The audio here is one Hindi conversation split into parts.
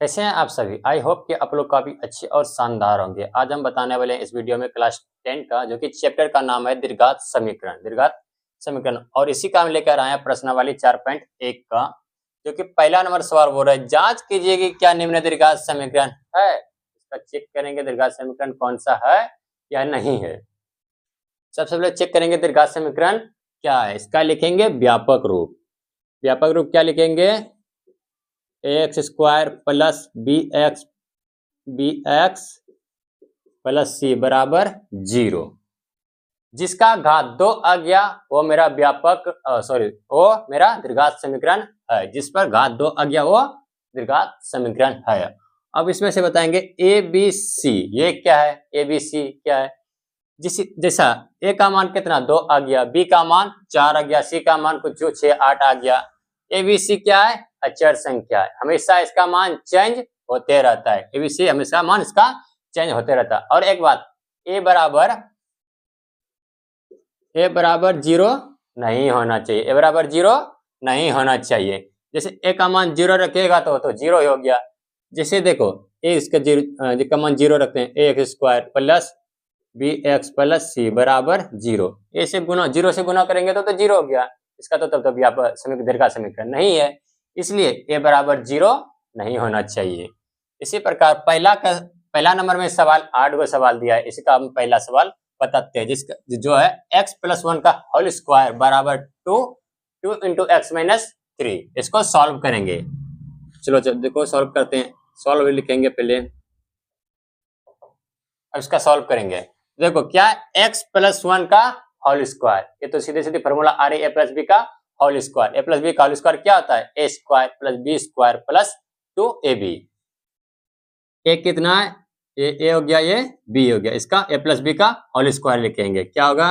कैसे हैं आप सभी? आई होप कि आप लोग काफ़ी अच्छे और शानदार होंगे। आज हम बताने वाले हैं इस वीडियो में क्लास 10 का जो कि चैप्टर का नाम है द्विघात समीकरण। द्विघात समीकरण और इसी का हम लेकर आए हैं प्रश्नावली 4.1 का, जो कि पहला नंबर सवाल बोल रहा है, जांच कीजिए कि क्या निम्न द्विघात समीकरण है। इसका चेक करेंगे द्विघात समीकरण कौन सा है या नहीं है। सबसे पहले चेक करेंगे द्विघात समीकरण क्या है। इसका लिखेंगे व्यापक रूप। व्यापक रूप क्या लिखेंगे? X square plus b x plus c बराबर 0। जिसका घात 2 आ गया वो मेरा वो मेरा द्विघात समीकरण है। जिस पर घात 2 आ गया वो द्विघात समीकरण है। अब इसमें से बताएंगे ए बी सी ये क्या है। ए बी सी क्या है? जैसा ए का मान कितना 2 आ गया, बी का मान 4 आ गया, सी का मान कुछ 6 8 आ गया। एबीसी क्या है? अचर संख्या है। हमेशा इसका मान चेंज होते रहता है। एबीसी हमेशा मान इसका चेंज होते रहता है। और एक बात, ए बराबर 0 नहीं होना चाहिए। ए बराबर 0 नहीं होना चाहिए। जैसे ए का मान 0 रखेगा तो 0 हो गया। जैसे देखो ए इसका 0 का मान 0 रखते हैं, a x square plus b x plus c बराबर 0। ए से गुना 0 से गुना करेंगे तो 0 हो गया। इसका तो तब द्विघात समीकरण नहीं है, इसलिए ए बराबर 0 नहीं होना चाहिए। इसी प्रकार पहला नंबर में सवाल 8 गो सवाल दिया है। इसी का हम पहला सवाल बताते हैं, जिसका जो है x प्लस 1 का होल स्क्वायर बराबर 2 इंटू एक्स माइनस 3। इसको सॉल्व करेंगे। चलो देखो सॉल्व करते हैं। सॉल्व लिखेंगे पहले, अब इसका सॉल्व करेंगे। देखो क्या है, x प्लस 1 का होल स्क्वायर, ये तो सीधे सीधे फॉर्मूला आ रही है। ए प्लस बी का whole square, a plus b का होल स्क्वायर क्या होता है? A square plus b square plus 2ab। A कितना है? ए हो गया, ये बी हो गया। इसका ए प्लस बी का होल स्क्वायर लिखेंगे, क्या होगा?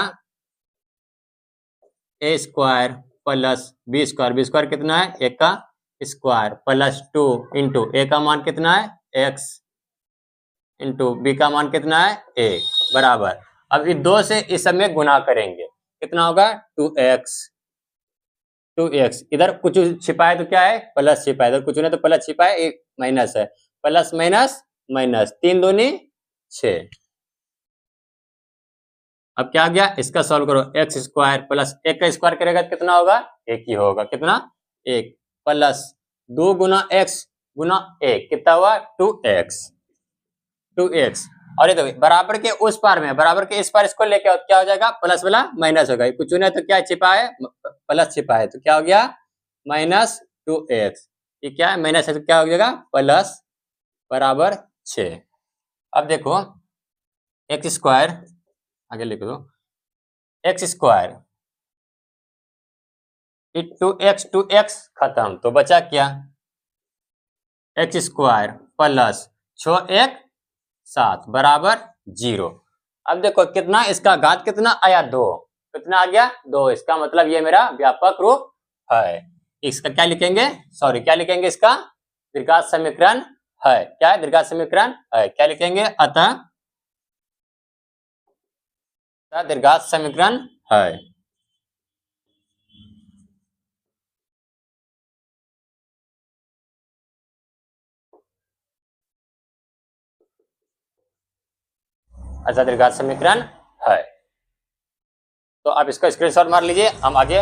ए स्क्वायर प्लस बी स्क्वायर कितना है? ए का स्क्वायर प्लस 2 इंटू ए का मान कितना है? एक्स इंटू बी का मान कितना है? 1 बराबर। अब ये 2 से इस सब में गुना करेंगे, कितना होगा? 2x। इधर कुछ छिपा है तो क्या है? प्लस छिपा है। इधर कुछ नहीं तो प्लस छिपा है, एक माइनस है। प्लस माइनस माइनस 3 दूनी 6। अब क्या आ गया? इसका सॉल्व करो। एक्स स्क्वायर प्लस 1 का स्क्वायर करेगा तो कितना होगा? 1 ही होगा। कितना? 1 प्लस 2 गुना एक्स गुना 1 कितना हुआ? 2x। और ये देखो बराबर के उस पार में, बराबर के इस पार इसको लेके आओ, क्या हो जाएगा? प्लस वाला माइनस होगा। कुछ नहीं तो क्या छिपा है? प्लस छिपा है तो क्या हो गया? Minus 2x। ये क्या है? माइनस है तो क्या हो जाएगा? प्लस बराबर 6। अब देखो एक्स स्क्वायर आगे लिख दो, एक्स स्क्वायर 2x खत्म तो बचा क्या? एक्स स्क्वायर प्लस 6 7 बराबर 0। अब देखो कितना, इसका घात कितना आया? 2। कितना आ गया? 2। इसका मतलब ये मेरा व्यापक रूप है। इसका क्या लिखेंगे? क्या लिखेंगे? इसका द्विघात समीकरण है। क्या है? द्विघात समीकरण है। क्या लिखेंगे? अतः द्विघात समीकरण है। अच्छा द्विघात समीकरण है। तो आप इसका स्क्रीनशॉट मार लीजिए। हम आगे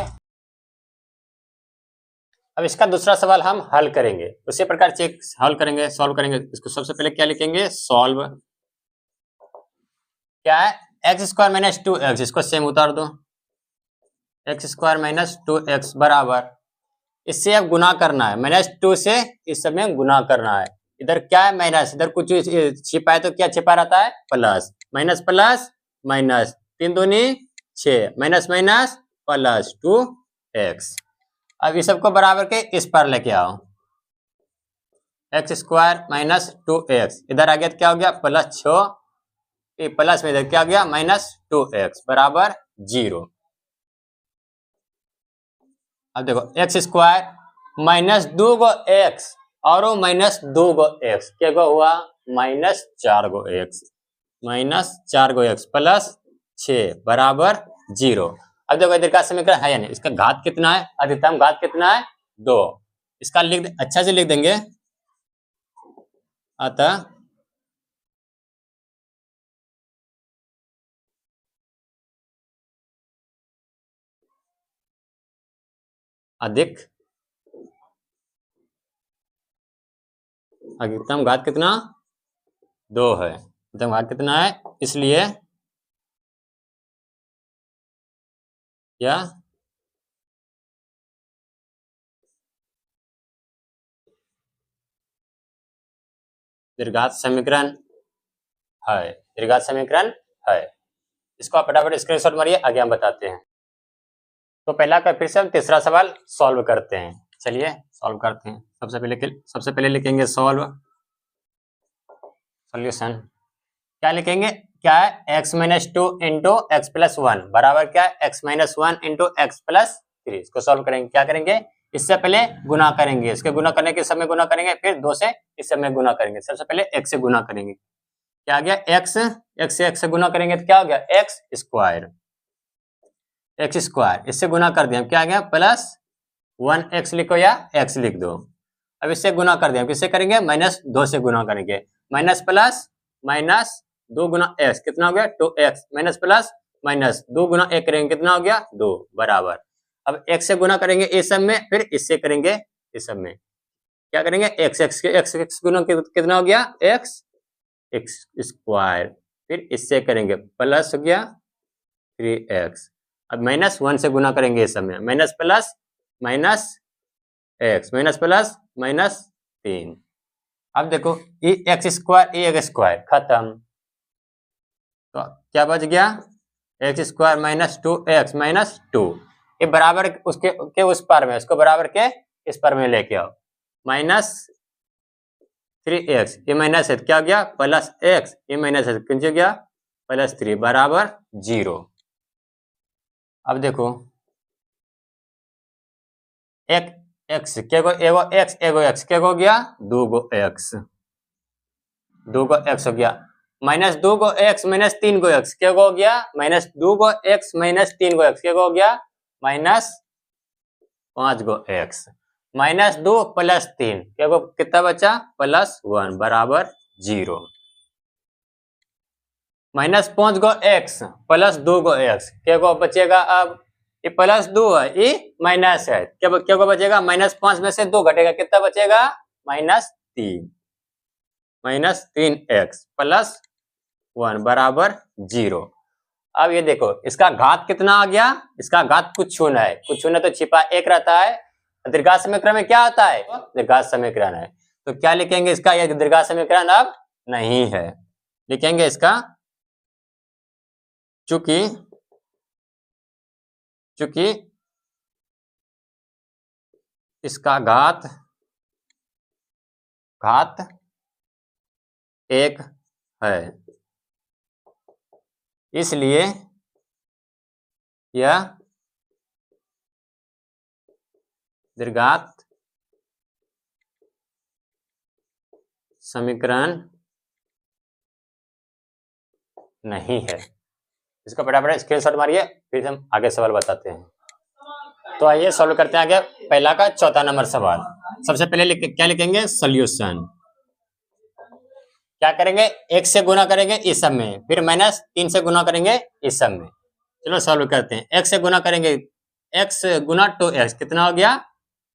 अब इसका दूसरा सवाल हम हल करेंगे। उसी प्रकार से सॉल्व करेंगे। इसको सबसे पहले क्या लिखेंगे? सॉल्व क्या है? एक्स स्क्वायर माइनस 2x, इसको सेम उतार दो। एक्स स्क्वायर माइनस 2x बराबर, इससे अब गुना करना है। -2 से इस समय गुना करना है। इधर क्या है? माइनस। इधर कुछ छिपा है तो क्या छिपा रहता है? प्लस। माइनस प्लस माइनस 3 दूनी 6, माइनस माइनस प्लस 2x। अब इस सबको बराबर के इस पर लेके आओ। एक्स स्क्वायर माइनस 2x, इधर आ गया तो क्या हो गया? प्लस 6, प्लस में इधर क्या हो गया? -2x बराबर 0। अब देखो एक्स स्क्वायर माइनस 2 गो एक्स और -2 गो एक्स, क्या गो हुआ? -4 गो एक्स प्लस 6 बराबर 0। अब देखो इधर का समीकरण है या नहीं? इसका घात कितना है? अधिकतम घात कितना है? 2। इसका अच्छा से लिख देंगे। अतः अधिक अधिकतम घात कितना 2 है, अधिकतम घात कितना है, इसलिए यह द्विघात समीकरण है, द्विघात समीकरण है। इसको आप फटाफट स्क्रीनशॉट मारिए, आगे हम बताते हैं। तो पहला का फिर से हम तीसरा सवाल सॉल्व करते हैं। चलिए सॉल्व करते हैं। सबसे पहले लिखेंगे सॉल्व सॉल्यूशन। क्या लिखेंगे, क्या है x - 2 इंटू एक्स प्लस 1 बराबर क्या है x - 1 इंटू एक्स प्लस 3। इसको सॉल्व करेंगे, क्या करेंगे, इससे पहले गुना करेंगे, इसके गुना करने के समय गुना करेंगे, फिर 2 से इस समय गुना करेंगे। सबसे पहले x से गुना करेंगे, क्या आ गया x से x से गुना करेंगे तो क्या हो गया x स्क्वायर, इससे गुना कर दिया क्या आ गया प्लस 1x लिखो या x लिख दो। अब इससे गुना कर दिया, किससे करेंगे -2 से गुना करेंगे, माइनस प्लस माइनस 2 गुना x कितना हो गया 2x, माइनस प्लस माइनस 2 गुना 1 करेंगे कितना हो गया 2 बराबर। अब x से गुना करेंगे इस सब में, फिर इससे करेंगे इस सब में, क्या करेंगे x गुना कितना हो गया x स्क्वायर, फिर इससे करेंगे प्लस हो गया 3x। अब -1 से गुना करेंगे इस समय, minus plus minus x, minus plus minus 3। अब देखो ये x स्क्वायर खत्म, तो क्या बच गया x square minus 2x minus 2, ये बराबर उसके के उस पार में, इसको बराबर के इस पार में लेके आओ, माइनस 3x, ये माइनस है क्या हो गया प्लस x, ये माइनस है किंच हो गया प्लस 3 बराबर 0। अब देखो एक x के गो एगो x के गो गया 2 गो x हो गया, माइनस 2 गो x माइनस 3 गो x के गो हो गया माइनस 2 गो x माइनस 3 गो x के गो हो गया माइनस 5 गो x, माइनस 2 प्लस 3 के गो कितना बचा प्लस 1 बराबर 0, माइनस 5 गो x प्लस 2 गो x के गो बचेगा, अब ये प्लस 2 है ये माइनस है, क्या को बचेगा -5 में से 2 घटेगा कितना बचेगा -3x प्लस 1 बराबर 0। अब ये देखो इसका घात कितना आ गया, इसका घात कुछ छूना है, कुछ छूना तो छिपा 1 रहता है, द्विघात समीकरण में क्या होता है द्विघात समीकरण है, तो क्या लिखेंगे इसका, यह द्विघात समीकरण अब नहीं है, लिखेंगे इसका चूंकि इसका घात 1 है, इसलिए यह द्विघात समीकरण नहीं है। इसको फटाफट स्क्रीनशॉट मारिए, फिर हम आगे सवाल बताते हैं। तो आइए सॉल्व करते हैं आगे पहला का चौथा नंबर सवाल। सबसे पहले क्या लिखेंगे सॉल्यूशन, क्या करेंगे x से गुना करेंगे इस सब में, फिर -3 से गुना करेंगे इस सब में। चलो सॉल्व करते हैं, x से गुना करेंगे x गुना 2x कितना हो गया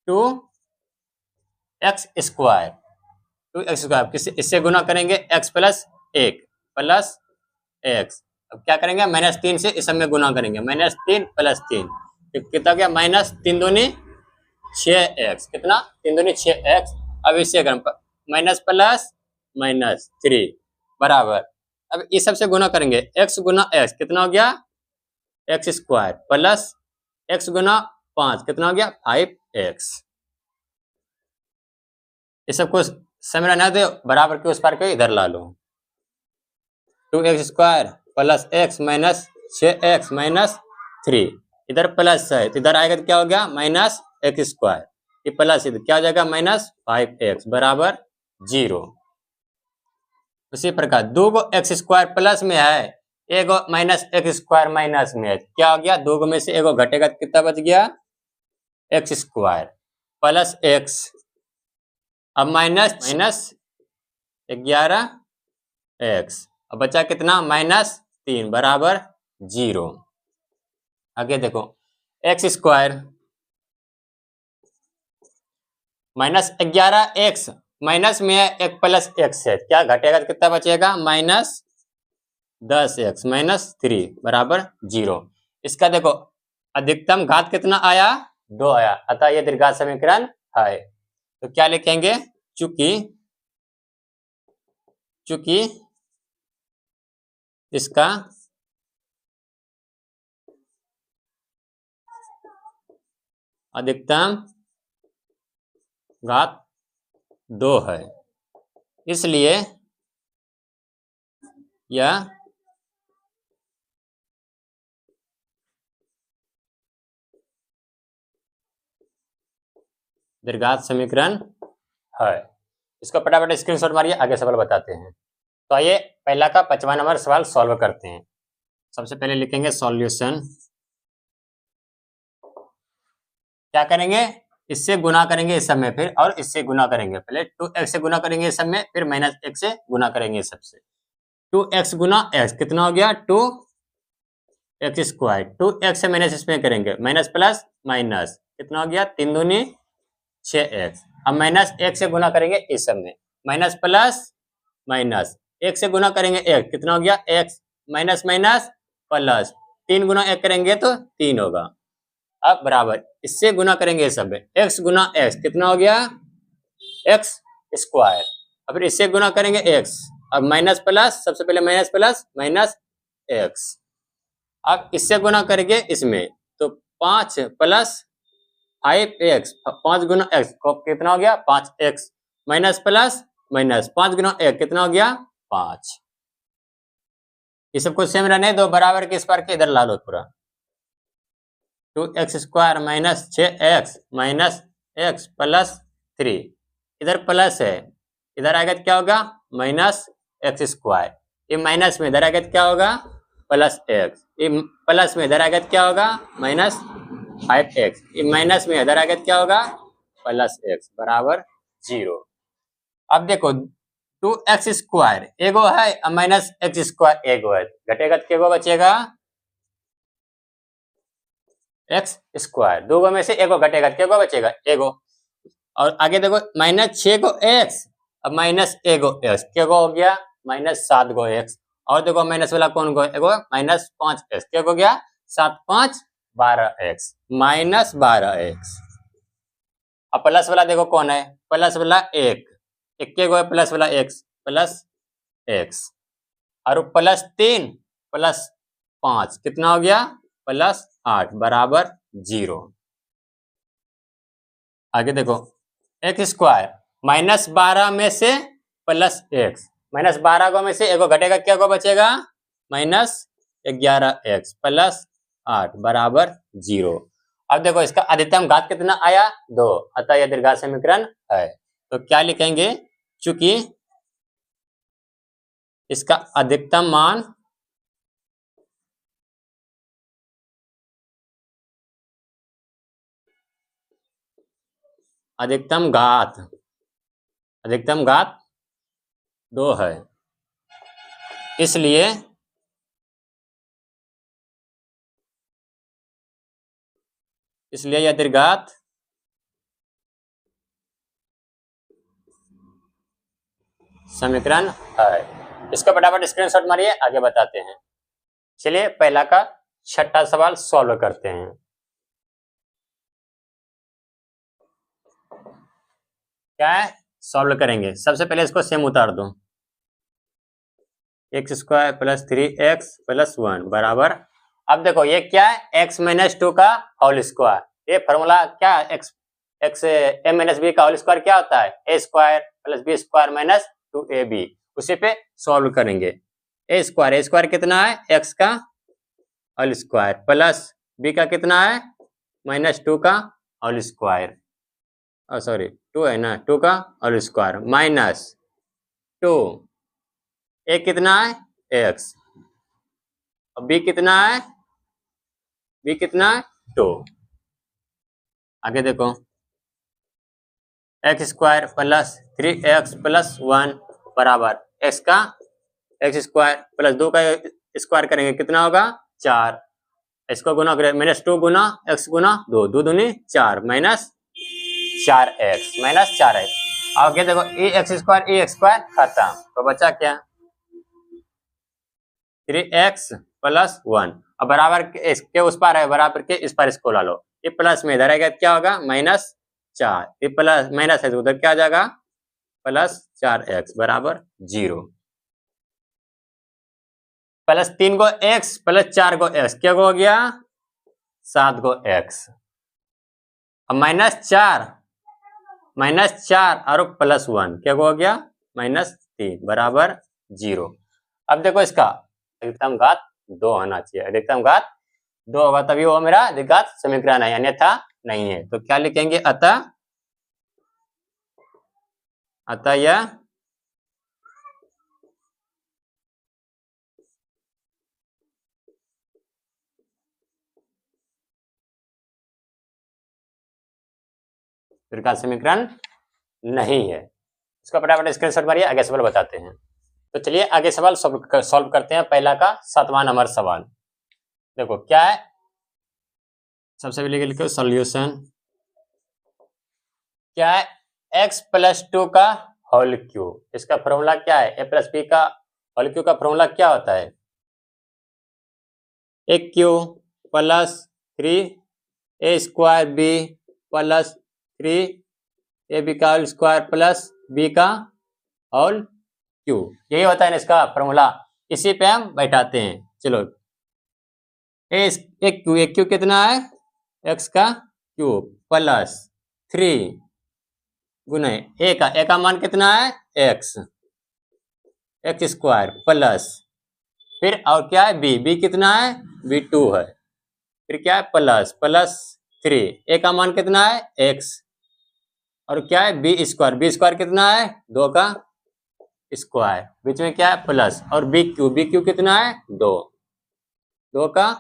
2x स्क्वायर, इससे गुना करेंगे x प्लस 1 प्लस x, अब क्या करेंगे -3 से इस सब में गुना करेंगे, -3 प्लस 3 कितना गया -3 दूनी 6x, कितना 3 दूनी 6x। अब इससे माइनस प्लस -3 बराबर, अब इस सब से गुना करेंगे x गुना x कितना हो गया x स्क्वायर प्लस x गुना 5 कितना हो गया 5x। इस सब को समय रहना दे, बराबर के उस पार को इधर ला लो, 2x square plus x minus 6x minus 3, इधर प्लस है तो इधर आएगा तो क्या हो गया -x स्क्वायर, ये प्लस इधर क्या हो जाएगा -5x बराबर 0। उसी प्रकार 2 गो x स्क्वायर प्लस में है, एगो -x स्क्वायर माइनस में है, क्या हो गया 2 गो में से एगो घटेगा तो कितना बच गया x स्क्वायर प्लस x, अब माइनस 11x। अब बचा कितना, -3 बराबर 0। आगे देखो x स्क्वायर -11x, माइनस में है एक प्लस x है, क्या घटेगा तो कितना बचेगा, -10x -3 बराबर 0। इसका देखो अधिकतम घात कितना आया, 2 आया, अतः यह द्विघात समीकरण है। तो क्या लिखेंगे, चूंकि इसका अधिकतम घात 2 है, इसलिए यह द्विघात समीकरण है। इसको फटाफट स्क्रीनशॉट मारिए, आगे सवाल बताते हैं। तो आइए पहला का 55 नंबर सवाल सॉल्व करते हैं। सबसे पहले लिखेंगे सॉल्यूशन। क्या करेंगे, इससे गुना करेंगे इस सब में, फिर और इससे गुना करेंगे। पहले 2x से गुना करेंगे इस सब में, फिर -x से गुना करेंगे इस सब से। 2x गुना x कितना हो गया, 2x स्क्वायर। 2x से माइनस इसमें करेंगे, माइनस प्लस माइनस कितना हो गया, 3 दूनी 6x। अब -x से गुना करेंगे इस सब में, माइनस प्लस माइनस, 1 से गुना करेंगे x कितना हो गया, x माइनस माइनस प्लस, 3 गुना 1 करेंगे तो 3 होगा। अब बराबर इससे गुना करेंगे इस सब में, x गुना x कितना हो गया, x स्क्वायर। अब फिर इससे गुना करेंगे x, अब माइनस प्लस, सबसे पहले माइनस प्लस माइनस x। अब इससे गुना करेंगे इसमें, तो 5 प्लस 5x, 5 गुना x कितना हो गया, 5x माइनस प्लस माइनस 5 गुना 1 कितना हो गया, 5। ये सबको सेम रहने दो, बराबर के इस पर के इधर ला लो पूरा। 2x square minus 6x minus x plus 3, इधर प्लस है, इधर आएगा तो क्या होगा, माइनस x स्क्वायर। ये माइनस में इधर आएगा तो क्या होगा, प्लस x। ये प्लस में इधर आएगा तो क्या होगा, माइनस 5x। ये माइनस में इधर आएगा तो क्या होगा, प्लस x बराबर 0। अब देखो 2x स्क्वायर एगो है, माइनस x स्क्वायर एगो है, घटेगा तो क्या बचेगा, x स्क्वायर। दो में से एगो घटेगा तो क्या बचेगा, एगो। और आगे देखो -6 गो x, अब माइनस एगो x, क्या हो गया, -7 गो x। और देखो माइनस वाला कौन गो, एगो -5x, क्या हो गया, 7 5 12x -12x। अब प्लस वाला देखो कौन है, प्लस वाला 1 गो है, प्लस वाला x प्लस x, और +3 +5 कितना हो गया, +8 बराबर 0। आगे देखो x स्क्वायर -12 में से +x, -12 गो में से एगो घटेगा, क्या गो बचेगा, -11x +8 बराबर 0। अब देखो इसका अधिकतम घात कितना आया, 2, अतः यह द्विघात समीकरण है। तो क्या लिखेंगे, चूंकि इसका अधिकतम मान अधिकतम घात 2 है, इसलिए यह द्विघात समीकरण है। इसका फटाफट स्क्रीनशॉट मारिए, आगे बताते हैं। चलिए पहला का 6ठा सवाल सॉल्व करते हैं। क्या है, सॉल्व करेंगे। सबसे पहले इसको सेम उतार दो, x square plus 3x plus 1 बराबर, अब देखो ये क्या है, x माइनस 2 का होल स्क्वायर। ये फॉर्मूला क्या है, x a माइनस बी का होल स्क्वायर क्या होता है, a square plus b square minus 2ab। उसी पे सॉल्व करेंगे। a स्क्वायर कितना है, x का होल स्क्वायर प्लस b का कितना है, -2 का होल स्क्वायर, सॉरी 2 है ना, 2 का होल स्क्वायर माइनस 2, a कितना है, x, और b कितना है, b कितना है 2। आगे देखो x square plus 3x plus 1 बराबर एक्स का एक्स स्क्वायर प्लस 2 का स्क्वायर करेंगे कितना होगा 4, इसको गुना करें -2 गुना एक्स गुना 2, 2 दूनी 4 माइनस 4x आगे देखो ए एक्स स्क्वायर खत्म, तो बचा क्या 3x प्लस 1। अब बराबर के उस पार है, बराबर के इस पार इसको ला लो, ये प्लस में इधर आएगा क्या होगा -4, ये प्लस माइनस है तो उधर क्या आ जाएगा +4x बराबर 0। प्लस 3 को x प्लस 4 को x क्या हो गया 7 को x। अब -4 और +1 क्या हो गया -3 बराबर 0। अब देखो इसका अधिकतम घात 2 होना चाहिए, अधिकतम घात 2 होगा तभी वो मेरा द्विघात समीकरण है, अन्यथा नहीं है। तो क्या लिखेंगे अतः यह द्विघात समीकरण नहीं है। इसका फटाफट स्क्रीनशॉट मारिए, आगे सवाल बताते हैं। तो चलिए आगे सवाल सॉल्व करते हैं। पहला का 7वां नंबर सवाल देखो क्या है, सबसे पहले लिखो सॉल्यूशन। क्या है x प्लस 2 का होल क्यूब, इसका फॉर्मूला क्या है a प्लस बी का होल क्यूब का फॉर्मूला क्या होता है a cube plus 3 a square b plus 3 ab का होल स्क्वायर प्लस b का होल क्यूब, यही होता है इसका फॉर्मूला। इसी पे हम बैठाते हैं। चलो एक क्यूब कितना है x का क्यूब प्लस 3 गुना a का मान कितना है x स्क्वायर प्लस फिर और क्या है b कितना है b 2 है, फिर क्या है प्लस 3 a का मान कितना है x और क्या है b स्क्वायर कितना है 2 का स्क्वायर, बीच में क्या है प्लस और b क्यूब कितना है 2 का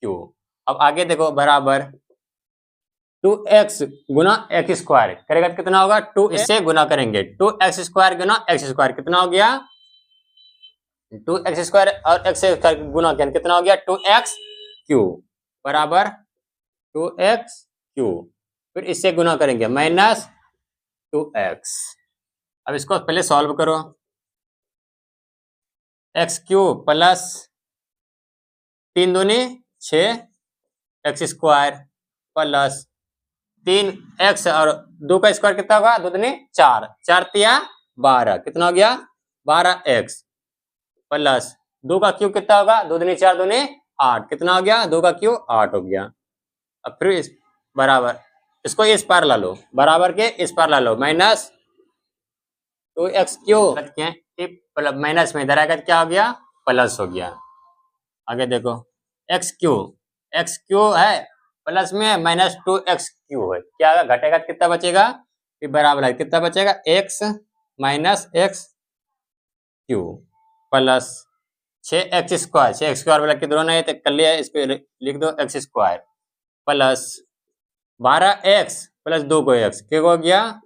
क्यूब। अब आगे देखो बराबर 2x गुना x स्क्वायर करेगा तो कितना होगा 2, इससे गुना करेंगे 2x स्क्वायर गुना x स्क्वायर कितना हो गया 2x स्क्वायर और x स्क्वायर गुना कितना हो गया 2x क्यूब बराबर 2x क्यूब, फिर इससे गुना करेंगे -2x। अब इसको पहले सॉल्व करो, x क्यूब प्लस 3 दूनी 6 x स्क्वायर प्लस 3x और 2 का स्क्वायर कितना होगा 2 दूनी 4, 4 तिया 12 कितना हो गया 12x प्लस 2 का क्यूब कितना होगा 2 दूनी 4 दूनी 8 कितना हो गया 2 का क्यूब 8 हो गया। अब फिर इस बराबर इसको इस पार ला लो, बराबर के इस पार ला लो -2x क्यूब माइनस में इधर आएगा क्या हो गया प्लस हो गया। आगे देखो x क्यूब है प्लस में -2x क्यूब है, क्या घटेगा कितना बचेगा फिर बराबर है कितना बचेगा x minus x cube plus 6x square वाला किधर होना है तो कर लिया, इसको लिख दो x square plus 12x plus 2 को x क्या हो गया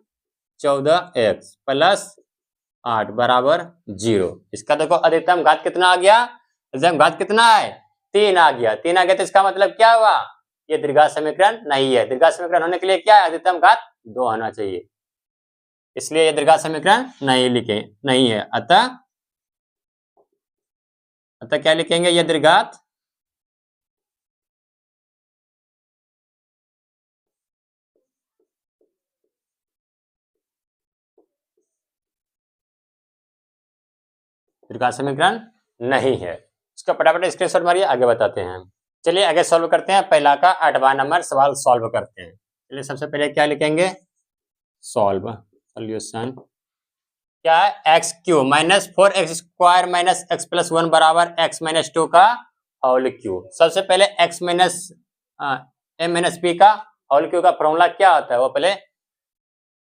14x प्लस 8 बराबर 0। इसका देखो अधिकतम घात कितना आ गया, अधिकतम घात कितना है 3 आ गया, 3 आ गया तो इसका मतलब क्या हुआ ये द्विघात समीकरण नहीं है। द्विघात समीकरण होने के लिए क्या है अधिकतम घात 2 होना चाहिए, इसलिए ये द्विघात समीकरण नहीं है। अतः क्या लिखेंगे ये द्विघात समीकरण नहीं है। इसका फटाफट स्क्रीनशॉट मारिए, आगे बताते हैं। चलिए आगे सॉल्व करते हैं। पहला का 8वां नंबर सवाल सॉल्व करते हैं। चलिए सबसे पहले क्या लिखेंगे सॉल्यूशन। क्या है x cube -4x square minus x plus 1 बराबर x माइनस 2 का होल क्यूब। सबसे पहले x minus m minus b का होल क्यूब का फॉर्मूला क्या होता है वो पहले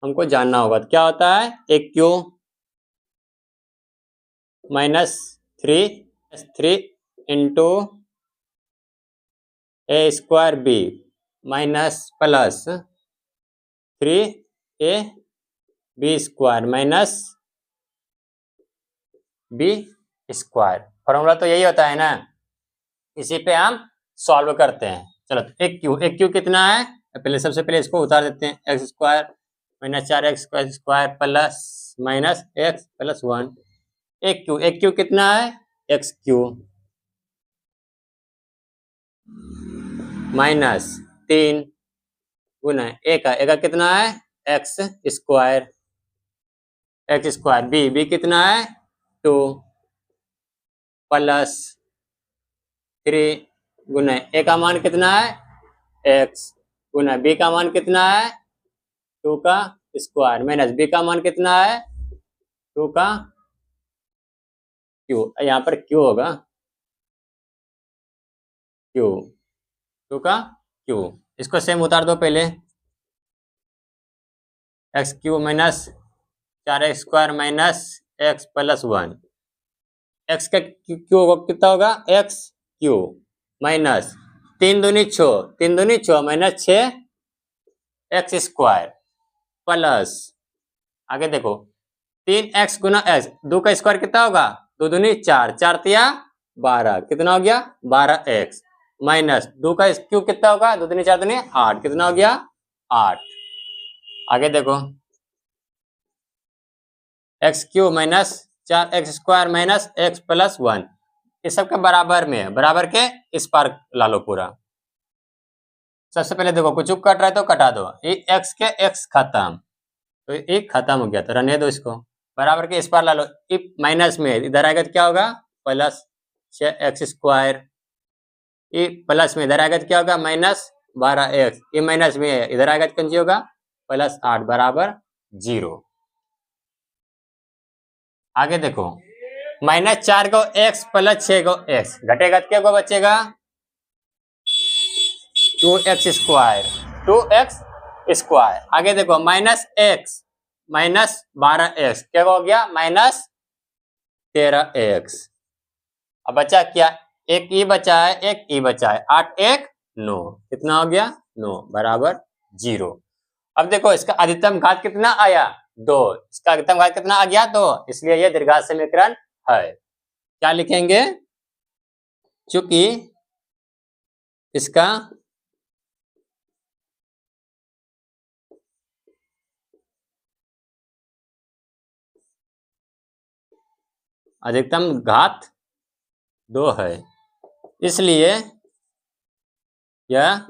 हमको जानना होगा। क्या होता है एक cube -3 into a square b minus plus 3ab square minus b square. Formula तो यही होता है ना, इसी पे हम सॉल्व करते हैं। चलो एक क्यू कितना है, पहले सबसे पहले इसको उतार देते हैं, x square minus 4x square plus minus x plus 1। एक क्यू कितना है, एक्स क्यू माइनस 3 गुना एक का कितना है, एक्स स्क्वायर बी कितना है 2 प्लस 3 गुना ए का मान कितना है एक्स गुना बी का मान कितना है 2 का स्क्वायर माइनस बी का मान कितना है 2 का क्यू, यहाँ पर क्यू होगा क्यू 2 का क्यू। इसको सेम उतार दो पहले, x Q minus 4x square minus x plus 1। X का क्यू कितना होगा एक्स क्यू माइनस 3 दूनी 6 माइनस 6 एक्स स्क्वायर प्लस आगे देखो 3x गुना एक्स, 2 का स्क्वायर कितना होगा 2 दूनी 4 तिया 12 कितना हो गया 12x माइनस 2 का क्यू कितना होगा 2 दूनी 4 दूनी 8 कितना हो गया 8। आगे देखो x Q minus 4x square minus x plus 1, इस सब के बराबर में है, बराबर के इस पार ला लो पूरा। सबसे पहले देखो कुछ कट रहा है तो कटा दो, ये x के x खत्म, तो ये खत्म हो गया तो रहने दो इसको, बराबर के इस पार ला लो। माइनस में इधर आएगा तो क्या होगा प्लस 6x स्क्वायर, ये प्लस में इधर आएगा तो क्या होगा माइनस 12x, ये माइनस में है इधर आएगा तो होगा प्लस 8 बराबर 0। आगे देखो माइनस 4 को x प्लस 6 को x घटेगा तो क्या को बचेगा 2x स्क्वायर। आगे देखो माइनस x माइनस 12x क्या हो गया माइनस 13x। अब बचा क्या, एक ई बचा है, एक ई बचा है, 8 1 9 कितना हो गया 9 बराबर 0। अब देखो इसका अधिकतम घात कितना आया 2, इसका अधिकतम घात कितना आ गया 2, इसलिए यह द्विघात समीकरण है। क्या लिखेंगे, चूंकि इसका अधिकतम घात 2 है, इसलिए यह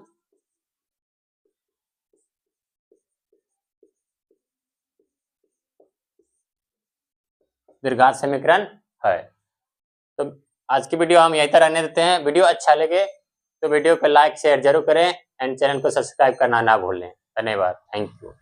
द्विघात समीकरण है। तो आज की वीडियो हम यहीं तक रहने देते हैं। वीडियो अच्छा लगे तो वीडियो को लाइक शेयर जरूर करें एंड चैनल को सब्सक्राइब करना ना भूलें। धन्यवाद, थैंक यू।